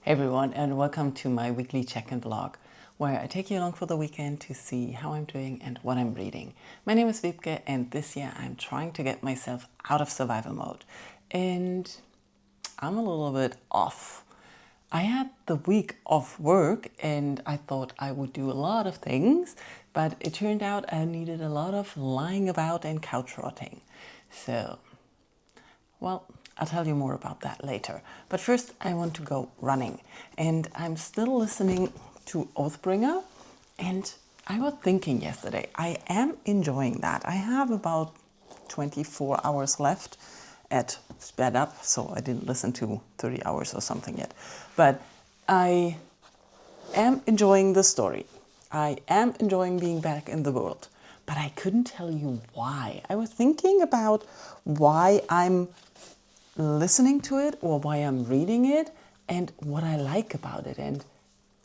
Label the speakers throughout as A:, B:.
A: everyone, and welcome to my weekly check-in vlog, where I take you along for the weekend to see how I'm doing and what I'm reading. My name is Wiebke, and this year I'm trying to get myself out of survival mode, and I'm a little bit off. I had the week of work and I thought I would do a lot of things, but it turned out I needed a lot of lying about and couch rotting. So, well, I'll tell you more about that later. But first I want to go running, and I'm still listening to Oathbringer, and I was thinking yesterday, I am enjoying that. I have about 24 hours left at sped up, so I didn't listen to 30 hours or something yet. But I am enjoying the story. I am enjoying being back in the world, but I couldn't tell you why. I was thinking about why I'm listening to it or why I'm reading it and what I like about it, and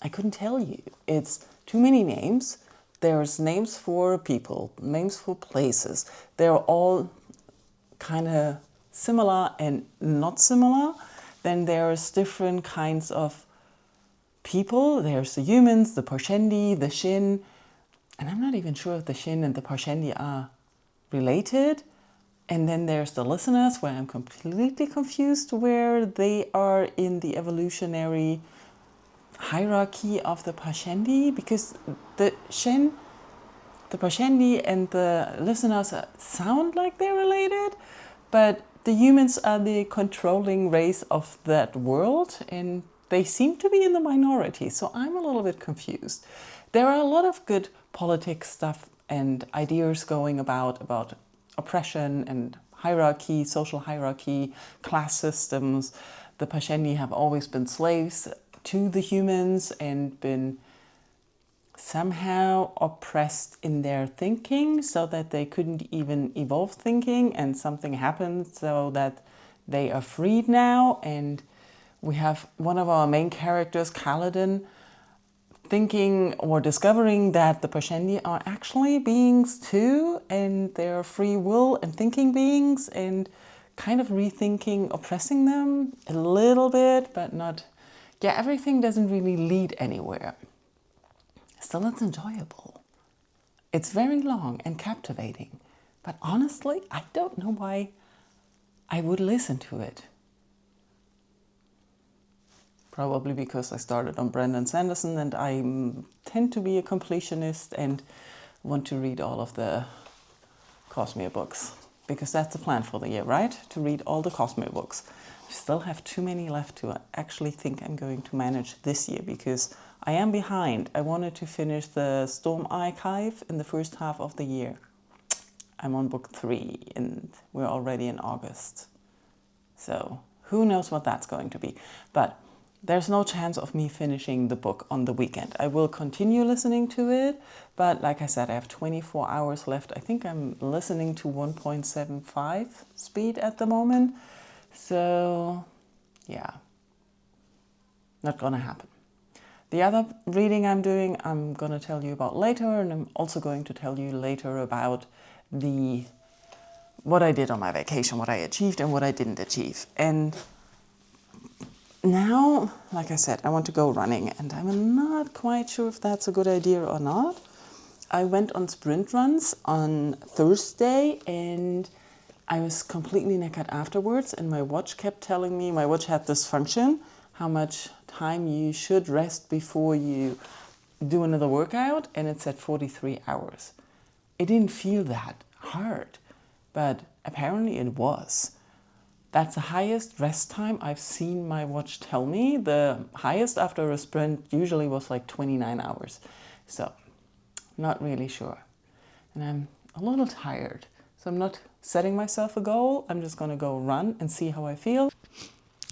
A: I couldn't tell you. It's too many names. There's names for people, names for places. They're all kind of similar and not similar. Then there's different kinds of people. There's the humans, the Parshendi, the Shin, and I'm not even sure if the Shin and the Parshendi are related. And then there's the listeners, where I'm completely confused where they are in the evolutionary hierarchy of the Parshendi, because the Shin, the Parshendi and the listeners sound like they're related, but the humans are the controlling race of that world, and they seem to be in the minority, so I'm a little bit confused. There are a lot of good politics stuff and ideas going about oppression and hierarchy, social hierarchy, class systems. The Parshendi have always been slaves to the humans and been somehow oppressed in their thinking so that they couldn't even evolve thinking, and something happened so that they are freed now. And we have one of our main characters, Kaladin, thinking or discovering that the Parshendi are actually beings too, and they're free will and thinking beings, and kind of rethinking oppressing them a little bit, but not, yeah, everything doesn't really lead anywhere. Still, it's enjoyable. It's very long and captivating, but honestly, I don't know why I would listen to it. Probably because I started on Brandon Sanderson, and I tend to be a completionist and want to read all of the Cosmere books, because that's the plan for the year, right? To read all the Cosmere books. I still have too many left to actually think I'm going to manage this year, because I am behind. I wanted to finish the Storm Archive in the first half of the year. I'm on book 3 and we're already in August. So who knows what that's going to be. But there's no chance of me finishing the book on the weekend. I will continue listening to it, but like I said, I have 24 hours left. I think I'm listening to 1.75 speed at the moment. So yeah, not gonna happen. The other reading I'm doing, I'm gonna tell you about later, and I'm also going to tell you later about what I did on my vacation, what I achieved and what I didn't achieve. And now, like I said, I want to go running, and I'm not quite sure if that's a good idea or not. I went on sprint runs on Thursday, and I was completely knackered afterwards, and my watch kept telling me, my watch had this function, how much time you should rest before you do another workout, and it said 43 hours. It didn't feel that hard, but apparently it was. That's the highest rest time I've seen my watch tell me. The highest after a sprint usually was like 29 hours. So, not really sure. And I'm a little tired. So I'm not setting myself a goal. I'm just gonna go run and see how I feel.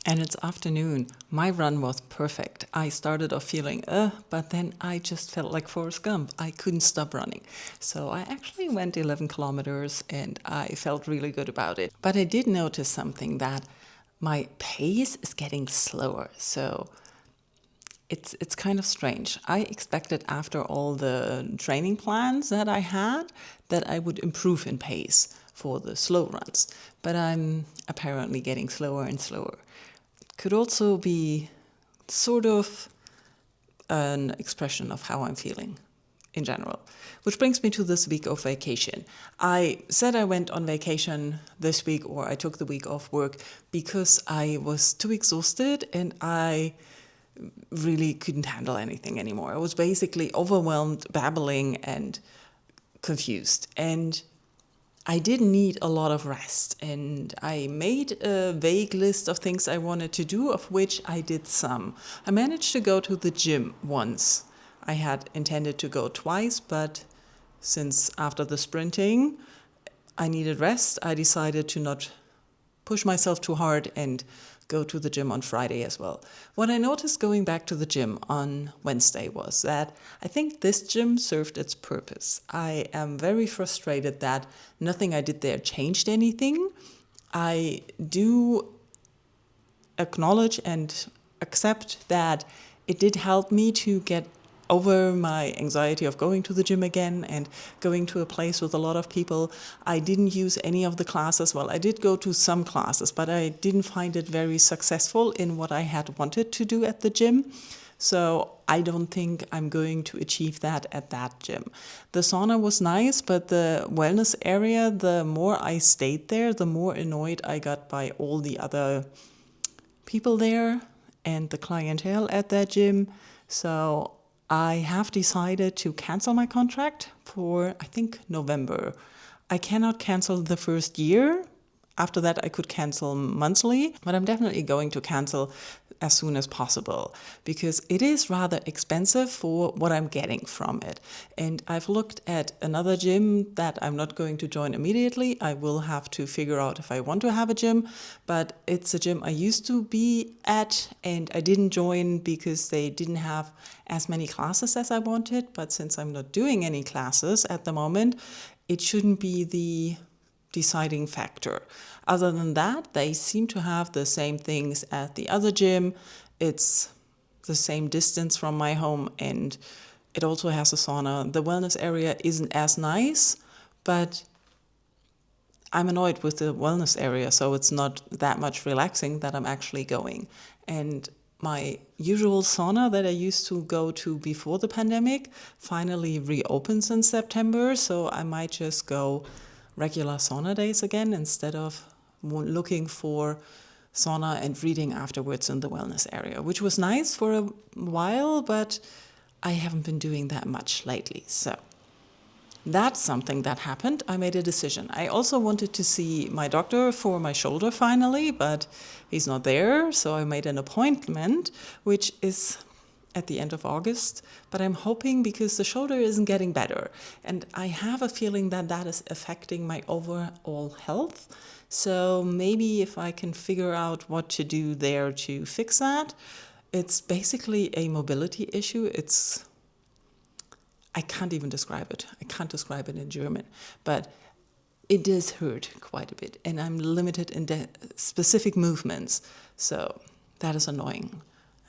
A: And it's afternoon. My run was perfect. I started off feeling, but then I just felt like Forrest Gump. I couldn't stop running. So I actually went 11 kilometers and I felt really good about it. But I did notice something, that my pace is getting slower. So it's kind of strange. I expected after all the training plans that I had that I would improve in pace for the slow runs. But I'm apparently getting slower and slower. Could also be sort of an expression of how I'm feeling in general. Which brings me to this week of vacation. I said I went on vacation this week, or I took the week off work because I was too exhausted and I really couldn't handle anything anymore. I was basically overwhelmed, babbling, and confused. And I did need a lot of rest, and I made a vague list of things I wanted to do, of which I did some. I managed to go to the gym once. I had intended to go twice, but since after the sprinting I needed rest, I decided to not push myself too hard and go to the gym on Friday as well. What I noticed going back to the gym on Wednesday was that I think this gym served its purpose. I am very frustrated that nothing I did there changed anything. I do acknowledge and accept that it did help me to get over my anxiety of going to the gym again and going to a place with a lot of people. I didn't use any of the classes. Well, I did go to some classes, but I didn't find it very successful in what I had wanted to do at the gym. So I don't think I'm going to achieve that at that gym. The sauna was nice, but the wellness area, the more I stayed there, the more annoyed I got by all the other people there and the clientele at that gym. So I have decided to cancel my contract for, I think, November. I cannot cancel the first year. After that, I could cancel monthly, but I'm definitely going to cancel as soon as possible because it is rather expensive for what I'm getting from it. And I've looked at another gym that I'm not going to join immediately. I will have to figure out if I want to have a gym, but it's a gym I used to be at and I didn't join because they didn't have as many classes as I wanted. But since I'm not doing any classes at the moment, it shouldn't be the deciding factor. Other than that, they seem to have the same things at the other gym. It's the same distance from my home and it also has a sauna. The wellness area isn't as nice, but I'm annoyed with the wellness area, so it's not that much relaxing that I'm actually going. And my usual sauna that I used to go to before the pandemic finally reopens in September, so I might just go regular sauna days again instead of looking for sauna and reading afterwards in the wellness area, which was nice for a while, but I haven't been doing that much lately. So that's something that happened. I made a decision. I also wanted to see my doctor for my shoulder finally, but he's not there. So I made an appointment, which is at the end of August, but I'm hoping because the shoulder isn't getting better. And I have a feeling that that is affecting my overall health. So maybe if I can figure out what to do there to fix that. It's basically a mobility issue. I can't even describe it. I can't describe it in German, but it does hurt quite a bit. And I'm limited in specific movements. So that is annoying.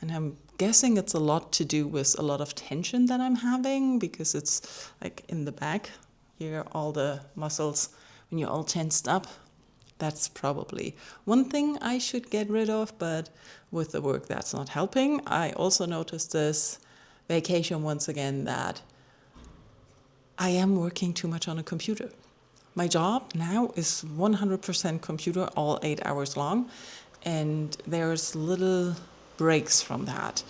A: And I'm guessing it's a lot to do with a lot of tension that I'm having because it's like in the back here, all the muscles, when you're all tensed up, that's probably one thing I should get rid of, but with the work that's not helping. I also noticed this vacation once again that I am working too much on a computer. My job now is 100% computer, all 8 hours long, and there's little breaks from that.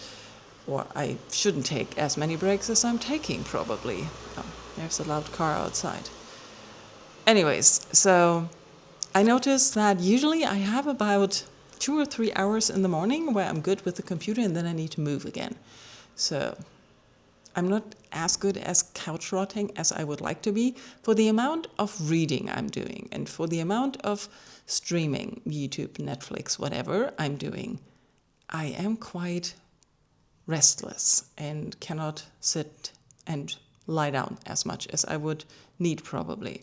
A: Or I shouldn't take as many breaks as I'm taking, probably. Oh, there's a loud car outside. Anyways, so I noticed that usually I have about 2 or 3 hours in the morning where I'm good with the computer and then I need to move again. So I'm not as good as couch rotting as I would like to be for the amount of reading I'm doing and for the amount of streaming, YouTube, Netflix, whatever I'm doing. I am quite restless and cannot sit and lie down as much as I would need probably.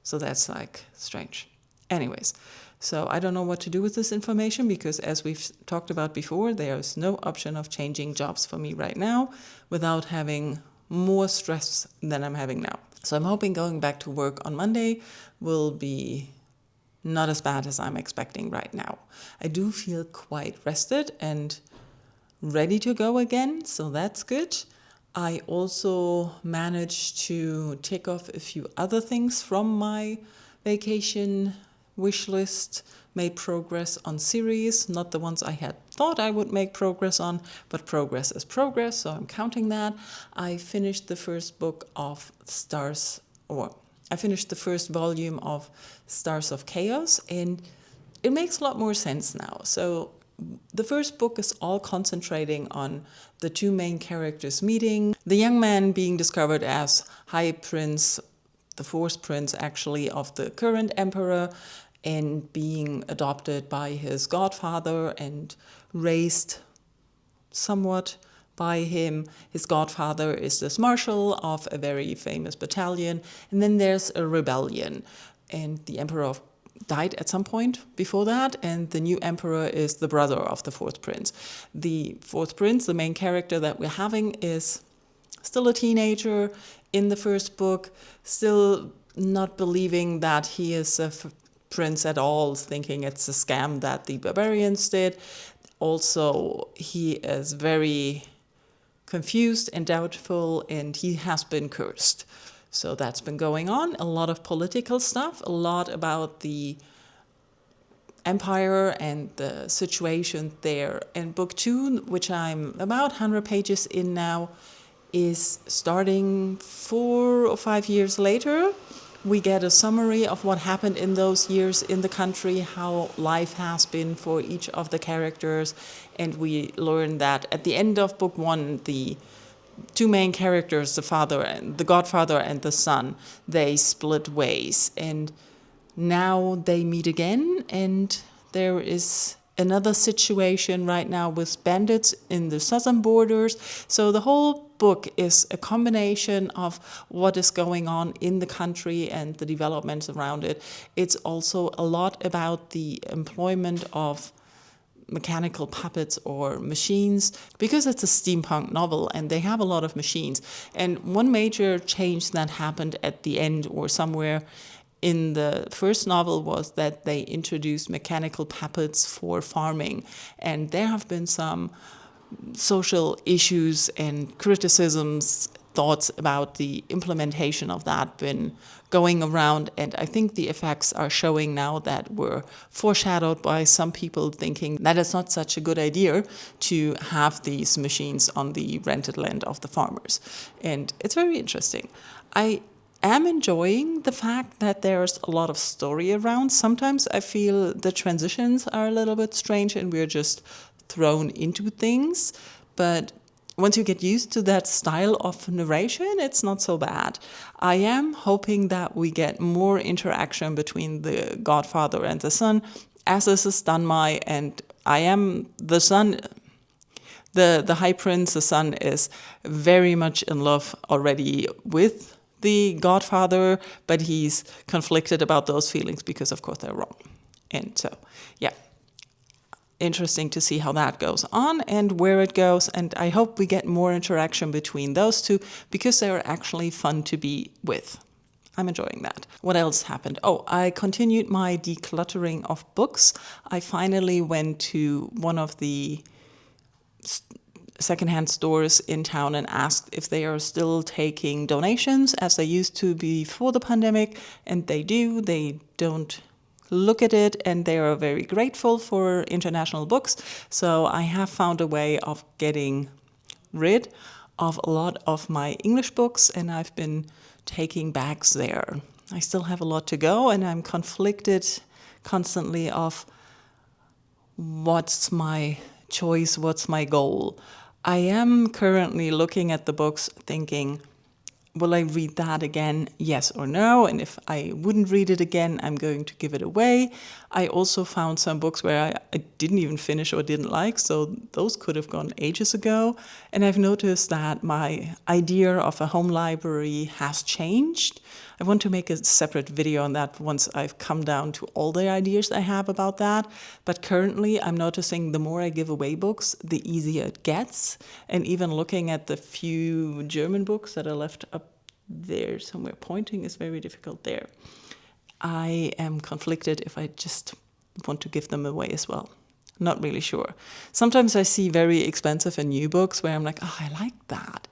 A: So that's like strange. Anyways, so I don't know what to do with this information because as we've talked about before, there's no option of changing jobs for me right now without having more stress than I'm having now. So I'm hoping going back to work on Monday will be not as bad as I'm expecting right now. I do feel quite rested and ready to go again, so that's good. I also managed to tick off a few other things from my vacation wish list, made progress on series, not the ones I had thought I would make progress on, but progress is progress, so I'm counting that. I finished the first book of I finished the first volume of Stars of Chaos, and it makes a lot more sense now. So the first book is all concentrating on the two main characters meeting, the young man being discovered as High Prince, the fourth prince actually of the current emperor, and being adopted by his godfather and raised somewhat by him. His godfather is this marshal of a very famous battalion, and then there's a rebellion, and the emperor died at some point before that, and the new emperor is the brother of the fourth prince. The fourth prince, the main character that we're having, is still a teenager in the first book, still not believing that he is a prince at all, thinking it's a scam that the barbarians did. Also, he is very confused and doubtful, and he has been cursed. So that's been going on. A lot of political stuff, a lot about the empire and the situation there. And book 2, which I'm about 100 pages in now, is starting 4 or 5 years later. We get a summary of what happened in those years in the country, how life has been for each of the characters, and we learn that at the end of book 1, the two main characters, the godfather and the son, they split ways, and now they meet again, and there is another situation right now with bandits in the southern borders. So the whole book is a combination of what is going on in the country and the developments around it. It's also a lot about the employment of mechanical puppets or machines, because it's a steampunk novel and they have a lot of machines. And one major change that happened at the end or somewhere in the first novel was that they introduced mechanical puppets for farming. And there have been some social issues and criticisms, thoughts about the implementation of that been going around, and I think the effects are showing now that were foreshadowed by some people thinking that it's not such a good idea to have these machines on the rented land of the farmers. And it's very interesting. I am enjoying the fact that there's a lot of story around. Sometimes I feel the transitions are a little bit strange and we're just thrown into things, but once you get used to that style of narration, it's not so bad. I am hoping that we get more interaction between the godfather and the son, as this is Dunmai, and I am the son. The High Prince, the son, is very much in love already with the godfather, but he's conflicted about those feelings because, of course, they're wrong. And so, yeah. Interesting to see how that goes on and where it goes, and I hope we get more interaction between those two because they are actually fun to be with. I'm enjoying that. What else happened? Oh, I continued my decluttering of books. I finally went to one of the secondhand stores in town and asked if they are still taking donations as they used to before the pandemic, and they do. They don't look at it, and they are very grateful for international books. So I have found a way of getting rid of a lot of my English books, and I've been taking bags there. I still have a lot to go, and I'm conflicted constantly of what's my choice, what's my goal. I am currently looking at the books thinking, will I read that again? Yes or no? And if I wouldn't read it again, I'm going to give it away. I also found some books where I didn't even finish or didn't like, so those could have gone ages ago. And I've noticed that my idea of a home library has changed. I want to make a separate video on that once I've come down to all the ideas I have about that. But currently, I'm noticing the more I give away books, the easier it gets. And even looking at the few German books that are left up there somewhere, pointing is very difficult there. I am conflicted if I just want to give them away as well. Not really sure. Sometimes I see very expensive and new books where I'm like, oh, I like that,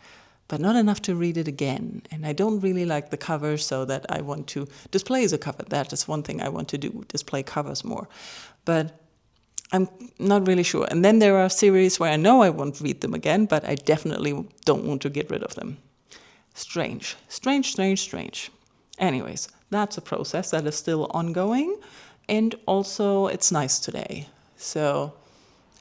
A: but not enough to read it again. And I don't really like the cover, so that I want to display the cover. That is one thing I want to do, display covers more. But I'm not really sure. And then there are series where I know I won't read them again, but I definitely don't want to get rid of them. Strange. Anyways, that's a process that is still ongoing. And also, it's nice today. So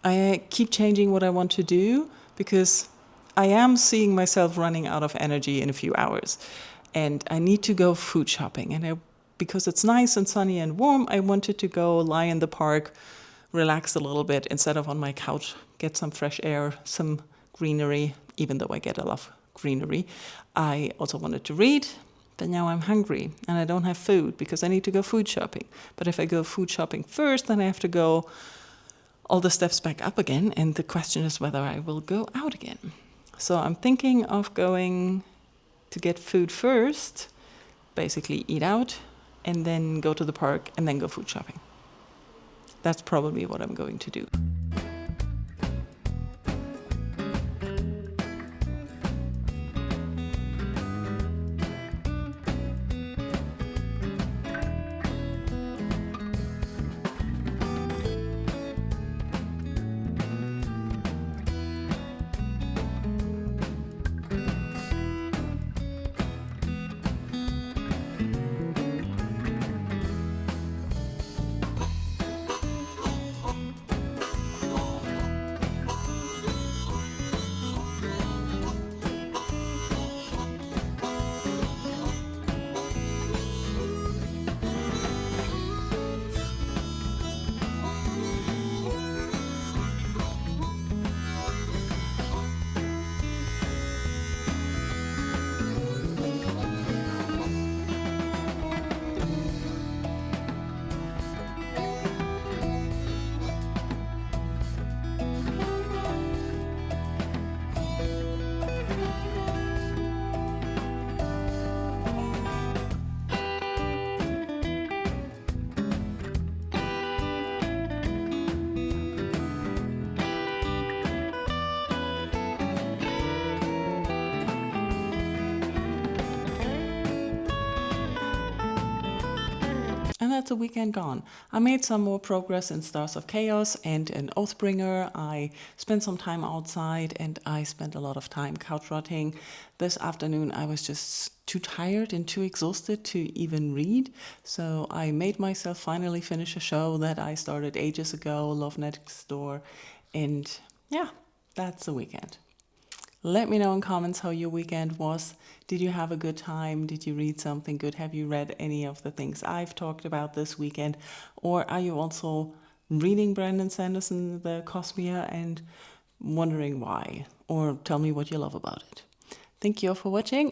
A: I keep changing what I want to do, because I am seeing myself running out of energy in a few hours. And I need to go food shopping. And because it's nice and sunny and warm, I wanted to go lie in the park, relax a little bit instead of on my couch, get some fresh air, some greenery, even though I get a lot of greenery. I also wanted to read, but now I'm hungry and I don't have food because I need to go food shopping. But if I go food shopping first, then I have to go all the steps back up again, and the question is whether I will go out again. So I'm thinking of going to get food first, basically eat out, and then go to the park and then go food shopping. That's probably what I'm going to do. And that's a weekend gone. I made some more progress in Stars of Chaos and in Oathbringer. I spent some time outside and I spent a lot of time couch rotting. This afternoon I was just too tired and too exhausted to even read. So I made myself finally finish a show that I started ages ago, Love Next Door. And yeah, that's the weekend. Let me know in comments how your weekend was. Did you have a good time? Did you read something good? Have you read any of the things I've talked about this weekend? Or are you also reading Brandon Sanderson, The Cosmere, and wondering why? Or tell me what you love about it. Thank you all for watching.